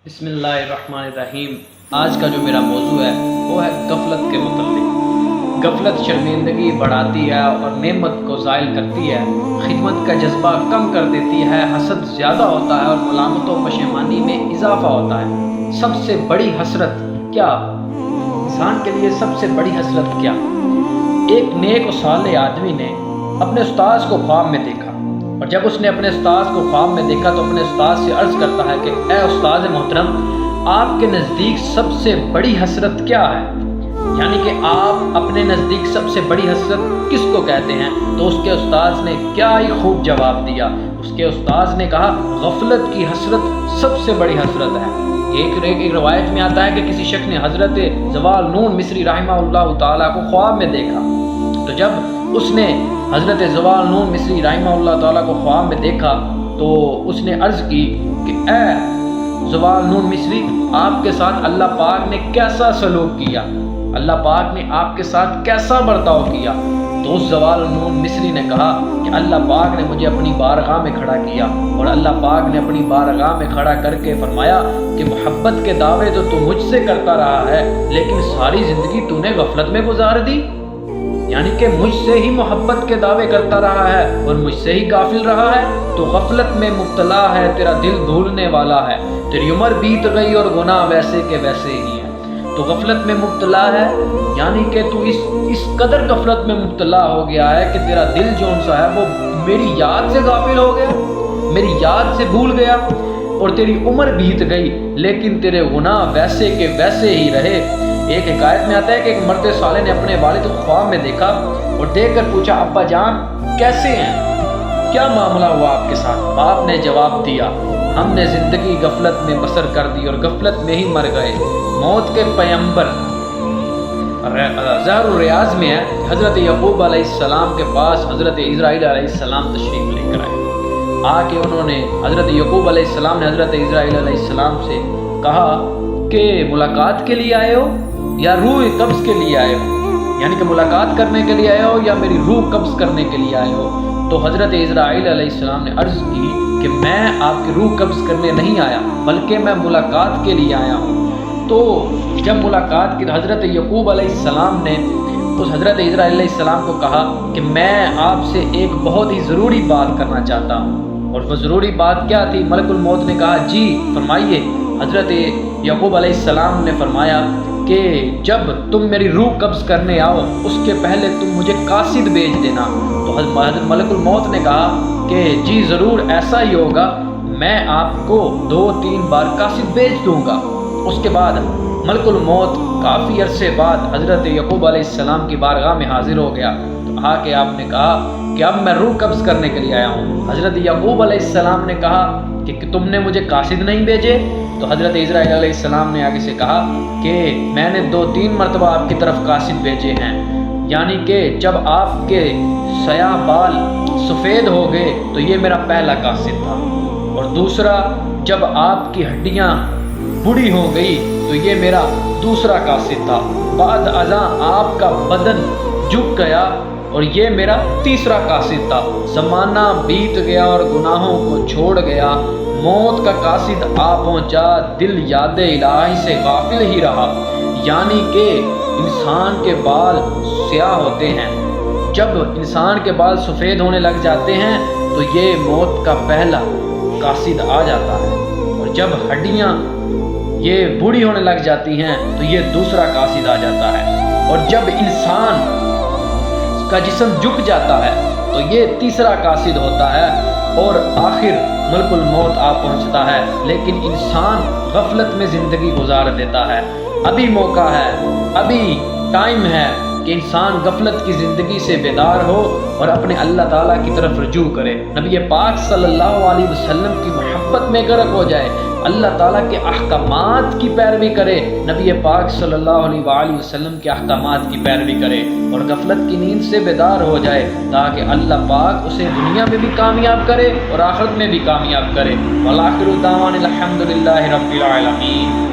بسم اللہ الرحمن الرحیم۔ آج کا جو میرا موضوع ہے وہ ہے غفلت کے متعلق۔ غفلت شرمندگی بڑھاتی ہے اور نعمت کو زائل کرتی ہے، خدمت کا جذبہ کم کر دیتی ہے، حسد زیادہ ہوتا ہے اور ملامت و پشیمانی میں اضافہ ہوتا ہے۔ سب سے بڑی حسرت کیا؟ انسان کے لیے سب سے بڑی حسرت کیا؟ ایک نیک و صالح آدمی نے اپنے استاذ کو خواب میں دیکھا، اور جب اس نے اپنے استاذ کو خواب میں دیکھا تو اپنے استاذ سے عرض کرتا ہے کہ اے استاذ محترم، آپ کے نزدیک سب سے بڑی حسرت کیا ہے؟ یعنی کہ آپ اپنے نزدیک سب سے بڑی حسرت کس کو کہتے ہیں؟ تو اس کے استاذ نے کیا ہی خوب جواب دیا۔ اس کے استاذ نے کہا غفلت کی حسرت سب سے بڑی حسرت ہے۔ ایک روایت میں آتا ہے کہ کسی شخص نے حضرت زوال نون مصری رحمہ اللہ تعالیٰ کو خواب میں دیکھا، تو جب اس نے حضرت زوال نون مصری رحمہ اللہ تعالیٰ کو خواب میں دیکھا تو اس نے عرض کی کہ اے زوال نون مصری، آپ کے ساتھ اللہ پاک نے کیسا سلوک کیا، اللہ پاک نے آپ کے ساتھ کیسا برتاؤ کیا؟ تو اس زوال نون مصری نے کہا کہ اللہ پاک نے مجھے اپنی بارگاہ میں کھڑا کیا، اور اللہ پاک نے اپنی بارگاہ میں کھڑا کر کے فرمایا کہ محبت کے دعوے تو مجھ سے کرتا رہا ہے، لیکن ساری زندگی تو نے غفلت میں گزار دی۔ یعنی کہ مجھ سے ہی محبت کے دعوے کرتا رہا ہے اور مجھ سے ہی غافل رہا ہے، تو غفلت میں مبتلا ہے، تیرا دل بھولنے والا ہے، تیری عمر بیت گئی اور گناہ ویسے کے ویسے ہی ہیں۔ تو غفلت میں مبتلا ہے، یعنی کہ تو اس قدر غفلت میں مبتلا ہو گیا ہے کہ تیرا دل جون سا ہے وہ میری یاد سے غافل ہو گیا، میری یاد سے بھول گیا، اور تیری عمر بیت گئی لیکن تیرے گناہ ویسے کے ویسے ہی رہے۔ ایک حکایت میں آتا ہے کہ ایک مرد صالح نے اپنے والد کو خواب میں دیکھا اور دیکھ کر پوچھا ابا جان کیسے ہیں، کیا معاملہ ہوا آپ کے ساتھ؟ آپ نے جواب دیا ہم نے زندگی غفلت میں بسر کر دی اور غفلت میں ہی مر گئے۔ موت کے پیغمبر ظاہر الریاض میں ہے کہ حضرت یعقوب علیہ السلام کے پاس حضرت اسرائیل علیہ السلام تشریف لے کر آئے۔ آ کے انہوں نے حضرت یعقوب علیہ السلام نے حضرت اسرائیل علیہ السلام سے کہا کہ ملاقات کے لیے آئے ہو یا روح قبض کے لیے آئے ہو؟ یعنی کہ ملاقات کرنے کے لیے آئے ہو یا میری روح قبض کرنے کے لیے آئے ہو؟ تو حضرت اسرائیل علیہ السلام نے عرض کی کہ میں آپ کی روح قبض کرنے نہیں آیا بلکہ میں ملاقات کے لیے آیا ہوں۔ تو جب ملاقات کی حضرت یعقوب علیہ السلام نے اس حضرت اسرائیل علیہ السلام کو کہا کہ میں آپ سے ایک بہت ہی ضروری بات کرنا چاہتا ہوں، اور وہ ضروری بات کیا تھی؟ ملک الموت نے کہا جی فرمائیے۔ حضرت یعقوب علیہ السلام نے فرمایا کہ جب تم میری روح قبض کرنے آؤ اس کے پہلے تم مجھے قاصد بھیج دینا۔ تو حضرت ملک الموت نے کہا کہ جی ضرور ایسا ہی ہوگا، میں آپ کو 2-3 بار قاصد بھیج دوں گا۔ اس کے بعد ملک الموت کافی عرصے بعد حضرت یعقوب علیہ السلام کی بارگاہ میں حاضر ہو گیا، تو آ کے آپ نے کہا کہ اب میں روح قبض کرنے کے لیے آیا ہوں۔ حضرت یعقوب علیہ السلام نے کہا کہ تم نے مجھے قاصد نہیں بھیجے؟ تو حضرت اسرائیل علیہ السلام نے آگے سے کہا کہ میں نے 2-3 مرتبہ آپ کی طرف قاصد بھیجے ہیں، یعنی کہ جب آپ کے سیاہ بال سفید ہو گئے تو یہ میرا پہلا قاصد تھا، اور دوسرا جب آپ کی ہڈیاں بوڑھی ہو گئی تو یہ میرا دوسرا قاصد تھا، بعد ازاں آپ کا بدن جھک گیا اور یہ میرا تیسرا قاصد تھا۔ زمانہ بیت گیا اور گناہوں کو چھوڑ گیا، موت کا قاصد آ پہنچا، دل یاد الہی سے غافل ہی رہا۔ یعنی کہ انسان کے بال سیاہ ہوتے ہیں، جب انسان کے بال سفید ہونے لگ جاتے ہیں تو یہ موت کا پہلا قاصد آ جاتا ہے، اور جب ہڈیاں یہ بوڑھی ہونے لگ جاتی ہیں تو یہ دوسرا قاصد آ جاتا ہے، اور جب انسان کا جسم جھک جاتا ہے تو یہ تیسرا قاصد ہوتا ہے، اور آخر ملک الموت آ پہنچتا ہے۔ لیکن انسان غفلت میں زندگی گزار دیتا ہے۔ ابھی موقع ہے، ابھی ٹائم ہے کہ انسان غفلت کی زندگی سے بیدار ہو اور اپنے اللہ تعالیٰ کی طرف رجوع کرے، نبی پاک صلی اللہ علیہ وسلم کی محبت میں غرق ہو جائے، اللہ تعالیٰ کے احکامات کی پیروی کرے، نبی پاک صلی اللہ علیہ وآلہ وسلم کے احکامات کی پیروی کرے، اور غفلت کی نیند سے بیدار ہو جائے تاکہ اللہ پاک اسے دنیا میں بھی کامیاب کرے اور آخرت میں بھی کامیاب کرے۔ وآخر دعوانا الحمد للہ رب العالمین۔